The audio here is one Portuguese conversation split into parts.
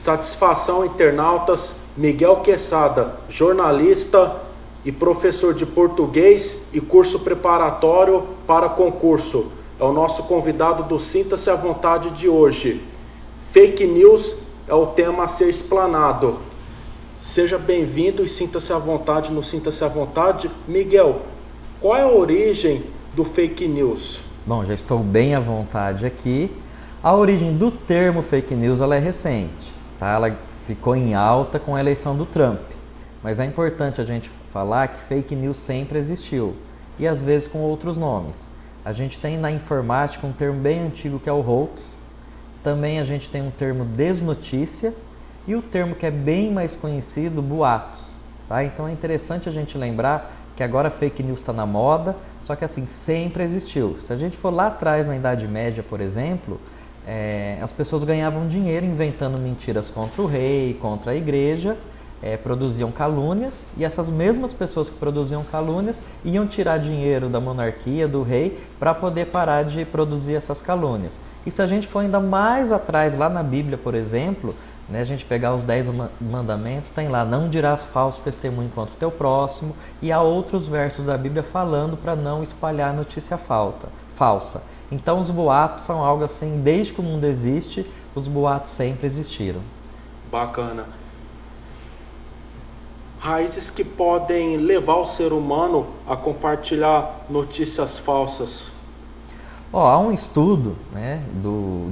Satisfação, internautas. Miguel Quesada, jornalista e professor de português e curso preparatório para concurso. É o nosso convidado do Sinta-se à Vontade de hoje. Fake news é o tema a ser explanado. Seja bem-vindo e sinta-se à vontade no Sinta-se à Vontade. Miguel, qual é a origem do fake news? Bom, já estou bem à vontade aqui. A origem do termo fake news ela é recente, tá? Ela ficou em alta com a eleição do Trump. Mas é importante a gente falar que fake news sempre existiu, e às vezes com outros nomes. A gente tem na informática um termo bem antigo que é o hoax, também a gente tem um termo desnotícia, e o termo que é bem mais conhecido, boatos. Tá? Então é interessante a gente lembrar que agora fake news está na moda, só que assim, sempre existiu. Se a gente for lá atrás na Idade Média, por exemplo, as pessoas ganhavam dinheiro inventando mentiras contra o rei, contra a igreja, produziam calúnias, e essas mesmas pessoas que produziam calúnias iam tirar dinheiro da monarquia, do rei, para poder parar de produzir essas calúnias. E se a gente for ainda mais atrás, lá na Bíblia, por exemplo, né, a gente pegar os 10 mandamentos, tem lá, não dirás falso testemunho contra o teu próximo, e há outros versos da Bíblia falando para não espalhar notícia falsa. Então os boatos são algo assim, desde que o mundo existe, os boatos sempre existiram. Bacana. Raízes que podem levar o ser humano a compartilhar notícias falsas. Há um estudo, né,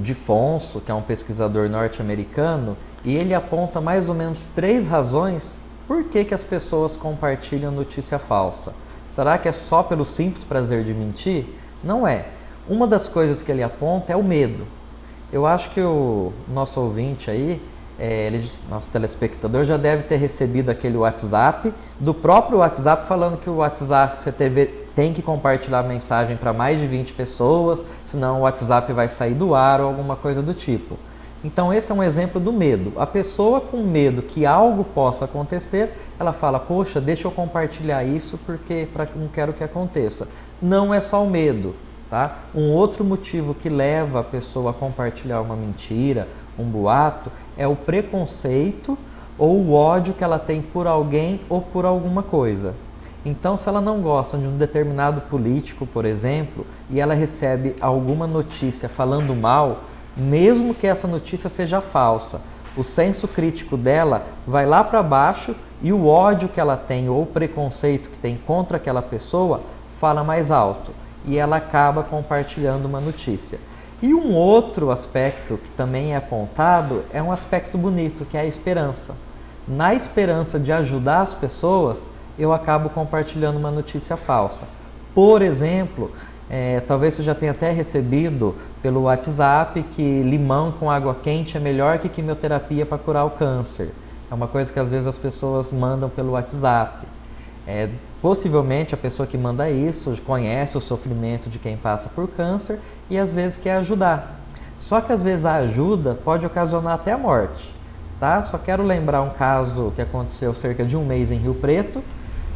de Fonso, que é um pesquisador norte-americano, e ele aponta mais ou menos 3 razões por que as pessoas compartilham notícia falsa. Será que é só pelo simples prazer de mentir? Não é. Uma das coisas que ele aponta é o medo. Eu acho que o nosso ouvinte aí, nosso telespectador, já deve ter recebido aquele WhatsApp, do próprio WhatsApp, falando que o WhatsApp você tem que compartilhar a mensagem para mais de 20 pessoas, senão o WhatsApp vai sair do ar ou alguma coisa do tipo. Então esse é um exemplo do medo. A pessoa com medo que algo possa acontecer, ela fala, poxa, deixa eu compartilhar isso porque não quero que aconteça. Não é só o medo. Tá? Um outro motivo que leva a pessoa a compartilhar uma mentira, um boato, é o preconceito ou o ódio que ela tem por alguém ou por alguma coisa. Então, se ela não gosta de um determinado político, por exemplo, e ela recebe alguma notícia falando mal, mesmo que essa notícia seja falsa, o senso crítico dela vai lá para baixo e o ódio que ela tem ou o preconceito que tem contra aquela pessoa fala mais alto. E ela acaba compartilhando uma notícia. E um outro aspecto que também é apontado é um aspecto bonito, que é a esperança. Na esperança de ajudar as pessoas, eu acabo compartilhando uma notícia falsa. Por exemplo, talvez você já tenha até recebido pelo WhatsApp que limão com água quente é melhor que quimioterapia para curar o câncer. É uma coisa que às vezes as pessoas mandam pelo WhatsApp. Possivelmente a pessoa que manda isso conhece o sofrimento de quem passa por câncer e às vezes quer ajudar. Só que às vezes a ajuda pode ocasionar até a morte. Tá? Só quero lembrar um caso que aconteceu cerca de um mês em Rio Preto,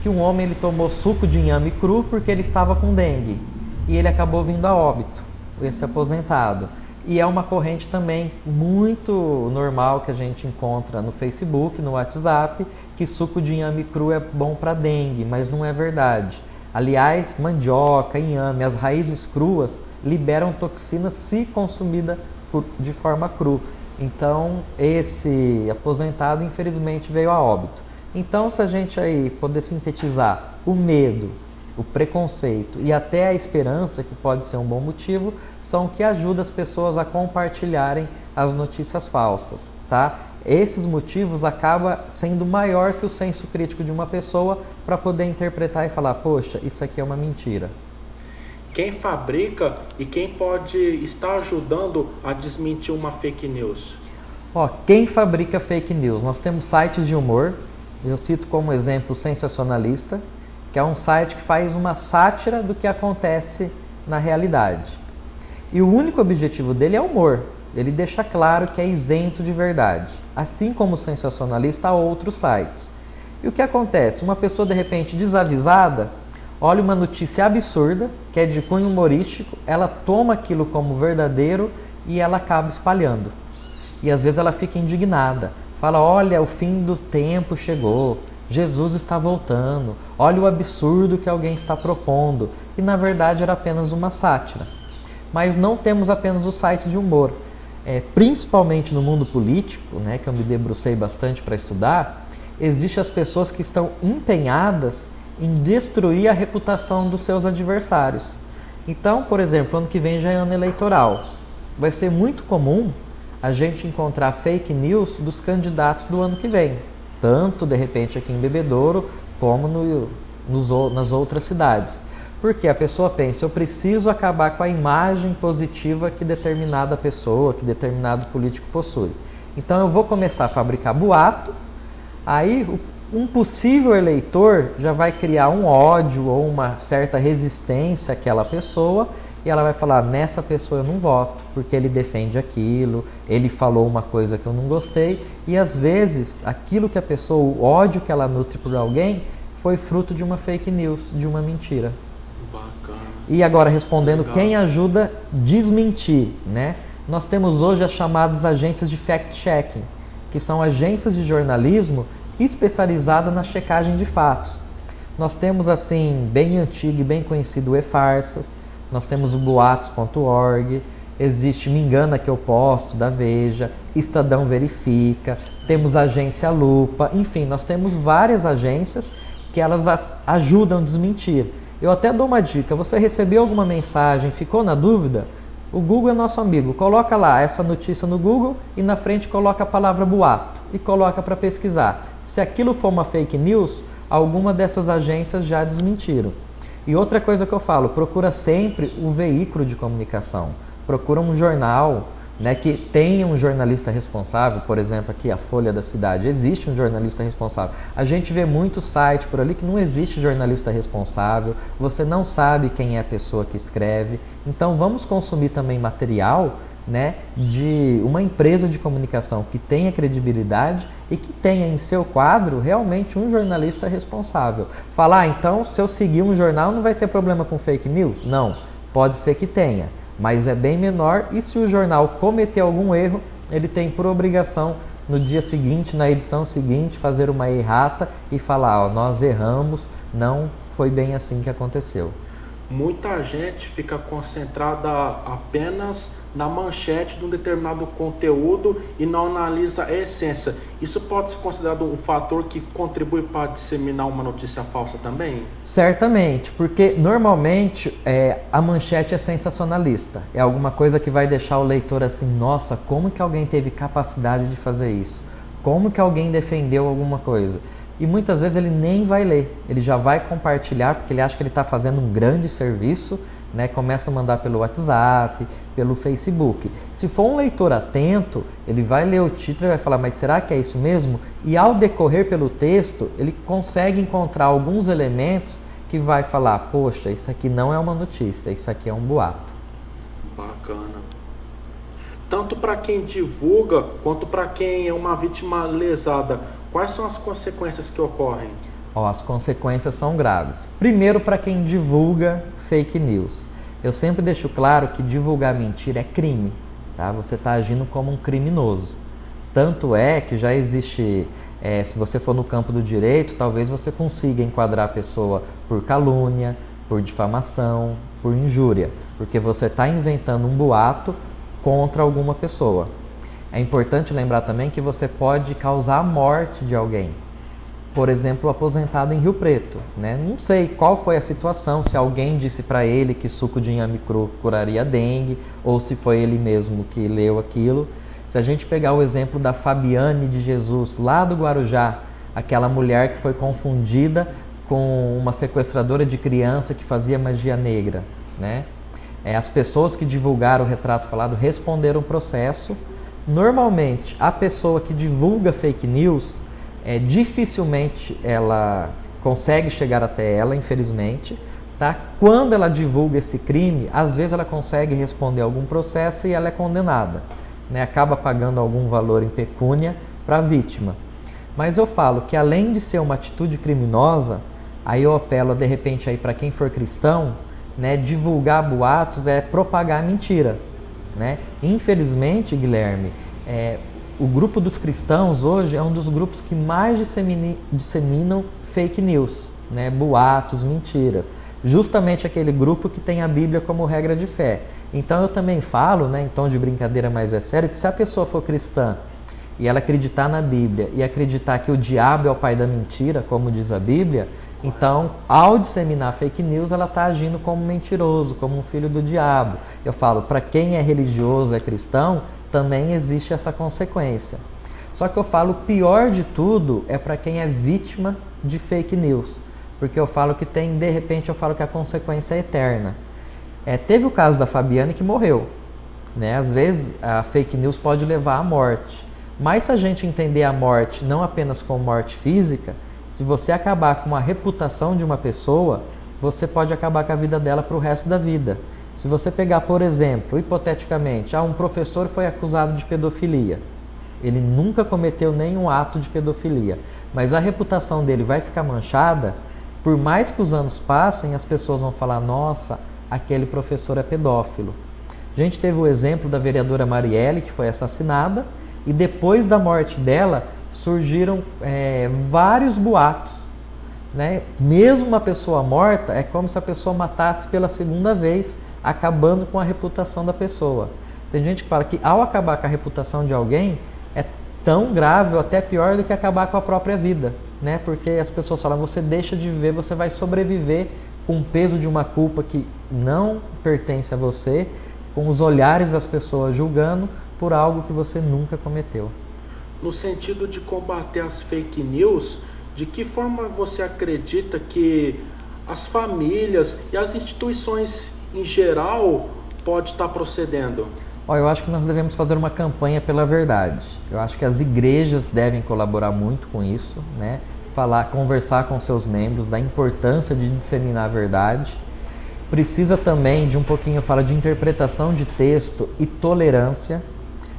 que um homem ele tomou suco de inhame cru porque ele estava com dengue e ele acabou vindo a óbito, esse aposentado. E é uma corrente também muito normal que a gente encontra no Facebook, no WhatsApp, que suco de inhame cru é bom para dengue, mas não é verdade. Aliás, mandioca, inhame, as raízes cruas liberam toxinas se consumida de forma cru. Então, esse aposentado infelizmente veio a óbito. Então, se a gente aí poder sintetizar o medo, o preconceito e até a esperança, que pode ser um bom motivo, são o que ajuda as pessoas a compartilharem as notícias falsas, tá? Esses motivos acabam sendo maior que o senso crítico de uma pessoa para poder interpretar e falar, poxa, isso aqui é uma mentira. Quem fabrica e quem pode estar ajudando a desmentir uma fake news? Quem fabrica fake news? Nós temos sites de humor, eu cito como exemplo o Sensacionalista, que é um site que faz uma sátira do que acontece na realidade. E o único objetivo dele é humor. Ele deixa claro que é isento de verdade. Assim como o Sensacionalista, há outros sites. E o que acontece? Uma pessoa, de repente, desavisada, olha uma notícia absurda, que é de cunho humorístico, ela toma aquilo como verdadeiro e ela acaba espalhando. e às vezes ela fica indignada. Fala, olha, o fim do tempo chegou, Jesus está voltando, olha o absurdo que alguém está propondo. E na verdade era apenas uma sátira. Mas não temos apenas os sites de humor. Principalmente no mundo político, né, que eu me debrucei bastante para estudar, existem as pessoas que estão empenhadas em destruir a reputação dos seus adversários. Então, por exemplo, ano que vem já é ano eleitoral. Vai ser muito comum a gente encontrar fake news dos candidatos do ano que vem. Tanto, de repente, aqui em Bebedouro, como nas outras cidades. Porque a pessoa pensa, eu preciso acabar com a imagem positiva que determinada pessoa, que determinado político possui. Então eu vou começar a fabricar boato, aí um possível eleitor já vai criar um ódio ou uma certa resistência àquela pessoa e ela vai falar, nessa pessoa eu não voto, porque ele defende aquilo, ele falou uma coisa que eu não gostei, e às vezes aquilo que a pessoa, o ódio que ela nutre por alguém, foi fruto de uma fake news, de uma mentira. Bacana. E agora respondendo, Legal. quem ajuda a desmentir, né? Nós temos hoje as chamadas agências de fact-checking, que são agências de jornalismo especializadas na checagem de fatos. Nós temos assim, bem antigo e bem conhecido o E-Farsas, nós temos o boatos.org, existe Me Engana Que Eu Posto, da Veja, Estadão Verifica, temos a agência Lupa, enfim, nós temos várias agências que elas ajudam a desmentir. Eu até dou uma dica, você recebeu alguma mensagem, ficou na dúvida? O Google é nosso amigo, coloca lá essa notícia no Google e na frente coloca a palavra boato e coloca para pesquisar. Se aquilo for uma fake news, alguma dessas agências já desmentiram. E outra coisa que eu falo, procura sempre o veículo de comunicação, procura um jornal, né, que tenha um jornalista responsável, por exemplo, aqui a Folha da Cidade, existe um jornalista responsável. A gente vê muito site por ali que não existe jornalista responsável, você não sabe quem é a pessoa que escreve. Então vamos consumir também material, né, de uma empresa de comunicação que tenha credibilidade e que tenha em seu quadro realmente um jornalista responsável. Falar, então, se eu seguir um jornal não vai ter problema com fake news? Não, pode ser que tenha. Mas é bem menor e se o jornal cometer algum erro, ele tem por obrigação no dia seguinte, na edição seguinte, fazer uma errata e falar, ó, nós erramos, não foi bem assim que aconteceu. Muita gente fica concentrada apenas na manchete de um determinado conteúdo e não analisa a essência. Isso pode ser considerado um fator que contribui para disseminar uma notícia falsa também? Certamente, porque normalmente a manchete é sensacionalista. É alguma coisa que vai deixar o leitor assim, nossa, como que alguém teve capacidade de fazer isso? Como que alguém defendeu alguma coisa? E muitas vezes ele nem vai ler, ele já vai compartilhar porque ele acha que ele está fazendo um grande serviço, né? Começa a mandar pelo WhatsApp, pelo Facebook. Se for um leitor atento, ele vai ler o título e vai falar, mas será que é isso mesmo? E ao decorrer pelo texto, ele consegue encontrar alguns elementos que vai falar, poxa, isso aqui não é uma notícia, isso aqui é um boato. Bacana. Tanto para quem divulga, quanto para quem é uma vítima lesada, quais são as consequências que ocorrem? As consequências são graves. Primeiro, para quem divulga fake news. Eu sempre deixo claro que divulgar mentira é crime, tá? Você está agindo como um criminoso. Tanto é que já existe, se você for no campo do direito, talvez você consiga enquadrar a pessoa por calúnia, por difamação, por injúria, porque você está inventando um boato contra alguma pessoa. É importante lembrar também que você pode causar a morte de alguém. Por exemplo, o aposentado em Rio Preto, né? Não sei qual foi a situação, se alguém disse para ele que suco de inhame cru curaria dengue, ou se foi ele mesmo que leu aquilo. Se a gente pegar o exemplo da Fabiane de Jesus, lá do Guarujá, aquela mulher que foi confundida com uma sequestradora de criança que fazia magia negra, né? As pessoas que divulgaram o retrato falado responderam o processo. Normalmente, a pessoa que divulga fake news, dificilmente ela consegue chegar até ela, infelizmente. Tá? Quando ela divulga esse crime, às vezes ela consegue responder algum processo e ela é condenada, né? Acaba pagando algum valor em pecúnia para a vítima. Mas eu falo que além de ser uma atitude criminosa, aí eu apelo de repente aí para quem for cristão, né? Divulgar boatos é propagar mentira, né? Infelizmente, Guilherme, o grupo dos cristãos hoje é um dos grupos que mais disseminam fake news, né? Boatos, mentiras. Justamente aquele grupo que tem a Bíblia como regra de fé. Então eu também falo, né, em tom de brincadeira, mas é sério, que se a pessoa for cristã e ela acreditar na Bíblia e acreditar que o diabo é o pai da mentira, como diz a Bíblia, então, ao disseminar fake news, ela está agindo como mentiroso, como um filho do diabo. Eu falo, para quem é religioso, é cristão, também existe essa consequência. Só que eu falo, o pior de tudo é para quem é vítima de fake news. Porque eu falo que tem, de repente, eu falo que a consequência é eterna. Teve o caso da Fabiane que morreu, né? Às vezes, a fake news pode levar à morte. Mas se a gente entender a morte não apenas como morte física, se você acabar com a reputação de uma pessoa, você pode acabar com a vida dela para o resto da vida. Se você pegar, por exemplo, hipoteticamente, um professor foi acusado de pedofilia. Ele nunca cometeu nenhum ato de pedofilia, mas a reputação dele vai ficar manchada. Por mais que os anos passem, as pessoas vão falar, nossa, aquele professor é pedófilo. A gente teve o exemplo da vereadora Marielle, que foi assassinada, e depois da morte dela, surgiram vários boatos, né? Mesmo uma pessoa morta, é como se a pessoa matasse pela segunda vez, acabando com a reputação da pessoa. Tem gente que fala que ao acabar com a reputação de alguém, é tão grave ou até pior do que acabar com a própria vida, né? Porque as pessoas falam, você deixa de viver, você vai sobreviver com o peso de uma culpa que não pertence a você, com os olhares das pessoas julgando por algo que você nunca cometeu. No sentido de combater as fake news, de que forma você acredita que as famílias e as instituições em geral pode estar procedendo? Eu acho que nós devemos fazer uma campanha pela verdade. Eu acho que as igrejas devem colaborar muito com isso, né? Conversar com seus membros da importância de disseminar a verdade. Precisa também de um pouquinho, fala de interpretação de texto e tolerância.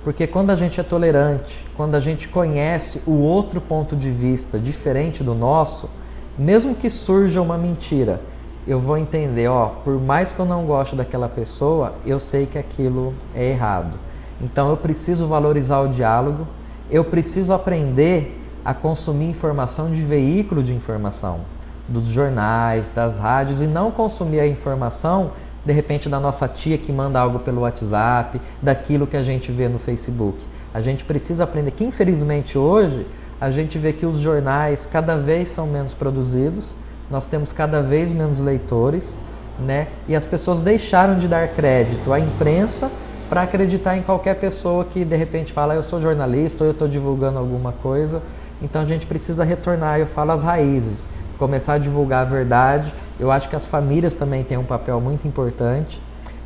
Porque quando a gente é tolerante, quando a gente conhece o outro ponto de vista diferente do nosso, mesmo que surja uma mentira, eu vou entender, por mais que eu não goste daquela pessoa, eu sei que aquilo é errado. Então eu preciso valorizar o diálogo, eu preciso aprender a consumir informação de veículo de informação, dos jornais, das rádios, e não consumir a informação de repente da nossa tia que manda algo pelo WhatsApp, daquilo que a gente vê no Facebook. A gente precisa aprender que, infelizmente, hoje, a gente vê que os jornais cada vez são menos produzidos, nós temos cada vez menos leitores, né? E as pessoas deixaram de dar crédito à imprensa para acreditar em qualquer pessoa que, de repente, fala, eu sou jornalista ou eu estou divulgando alguma coisa. Então, a gente precisa retornar, eu falo, às raízes, começar a divulgar a verdade. Eu acho que as famílias também têm um papel muito importante.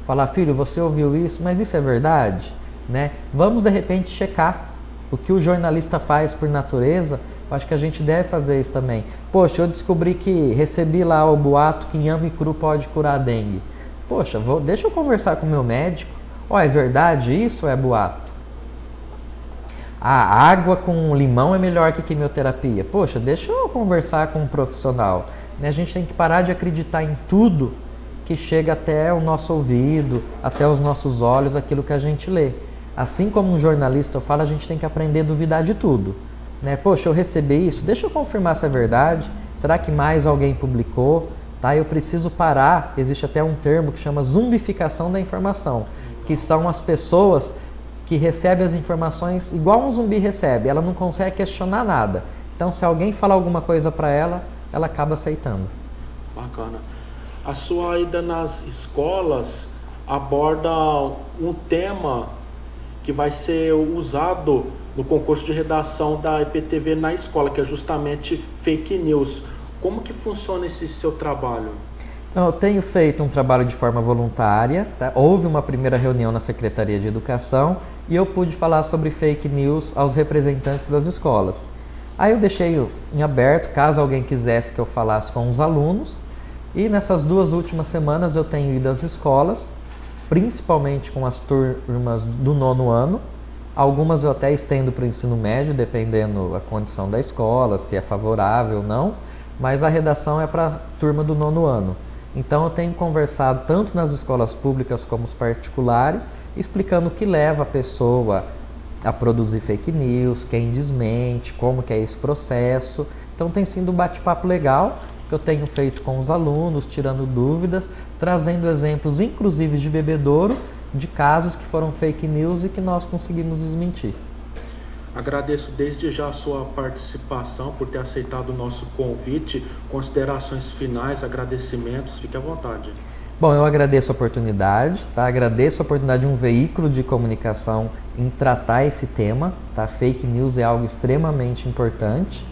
Falar, filho, você ouviu isso, mas isso é verdade? Né? Vamos, de repente, checar o que o jornalista faz por natureza. Eu acho que a gente deve fazer isso também. Poxa, eu descobri que recebi lá o boato que inhame cru pode curar a dengue. Poxa, deixa eu conversar com o meu médico. É verdade isso ou é boato? A água com limão é melhor que quimioterapia. Poxa, deixa eu conversar com um profissional. A gente tem que parar de acreditar em tudo que chega até o nosso ouvido, até os nossos olhos, aquilo que a gente lê. Assim como um jornalista, eu falo, a gente tem que aprender a duvidar de tudo. Né? Poxa, eu recebi isso, deixa eu confirmar se é verdade. Será que mais alguém publicou? Tá? Eu preciso parar, existe até um termo que chama zumbificação da informação, que são as pessoas que recebem as informações igual um zumbi recebe, ela não consegue questionar nada. Então, se alguém falar alguma coisa para ela acaba aceitando. Bacana. A sua ida nas escolas aborda um tema que vai ser usado no concurso de redação da EPTV na escola, que é justamente fake news. Como que funciona esse seu trabalho? Então, eu tenho feito um trabalho de forma voluntária, tá? Houve uma primeira reunião na Secretaria de Educação e eu pude falar sobre fake news aos representantes das escolas. Aí eu deixei em aberto, caso alguém quisesse que eu falasse com os alunos, e nessas 2 últimas semanas eu tenho ido às escolas, principalmente com as turmas do 9º ano, algumas eu até estendo para o ensino médio, dependendo da condição da escola, se é favorável ou não, mas a redação é para a turma do 9º ano. Então eu tenho conversado tanto nas escolas públicas como os particulares, explicando o que leva a pessoa a produzir fake news, quem desmente, como que é esse processo. Então tem sido um bate-papo legal que eu tenho feito com os alunos, tirando dúvidas, trazendo exemplos inclusive de bebedouro, de casos que foram fake news e que nós conseguimos desmentir. Agradeço desde já a sua participação, por ter aceitado o nosso convite. Considerações finais, agradecimentos, fique à vontade. Bom, eu agradeço a oportunidade, tá? Agradeço a oportunidade de um veículo de comunicação em tratar esse tema, tá? Fake news é algo extremamente importante.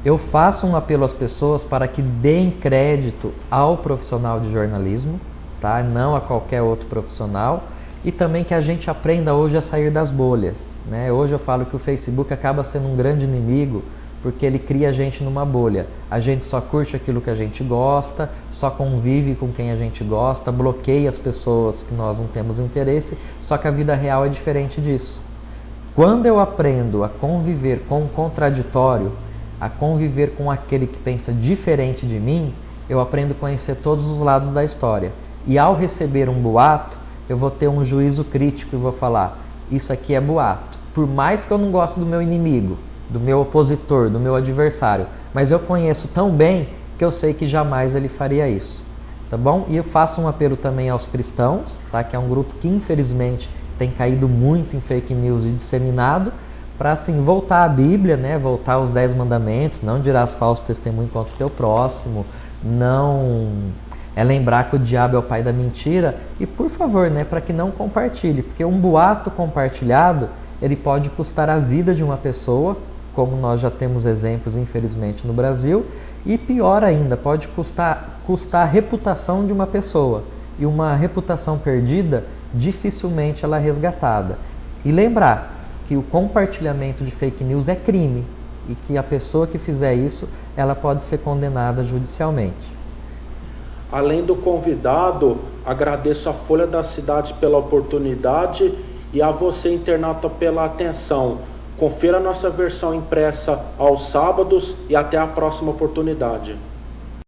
Eu faço um apelo às pessoas para que deem crédito ao profissional de jornalismo, tá? Não a qualquer outro profissional. E também que a gente aprenda hoje a sair das bolhas, né? Hoje eu falo que o Facebook acaba sendo um grande inimigo porque ele cria a gente numa bolha. A gente só curte aquilo que a gente gosta, só convive com quem a gente gosta, bloqueia as pessoas que nós não temos interesse, só que a vida real é diferente disso. Quando eu aprendo a conviver com o contraditório, a conviver com aquele que pensa diferente de mim, eu aprendo a conhecer todos os lados da história. E ao receber um boato, eu vou ter um juízo crítico e vou falar, isso aqui é boato. Por mais que eu não goste do meu inimigo, do meu opositor, do meu adversário, mas eu conheço tão bem que eu sei que jamais ele faria isso, tá bom? E eu faço um apelo também aos cristãos, tá? Que é um grupo que infelizmente tem caído muito em fake news e disseminado, para assim voltar à Bíblia, né? Voltar aos 10 mandamentos, não dirás falso testemunho contra o teu próximo, não lembrar que o diabo é o pai da mentira e, por favor, né, para que não compartilhe, porque um boato compartilhado, ele pode custar a vida de uma pessoa, como nós já temos exemplos, infelizmente, no Brasil, e pior ainda, pode custar a reputação de uma pessoa. E uma reputação perdida, dificilmente ela é resgatada. E lembrar que o compartilhamento de fake news é crime e que a pessoa que fizer isso, ela pode ser condenada judicialmente. Além do convidado, agradeço a Folha da Cidade pela oportunidade e a você, internauta, pela atenção. Confira a nossa versão impressa aos sábados e até a próxima oportunidade.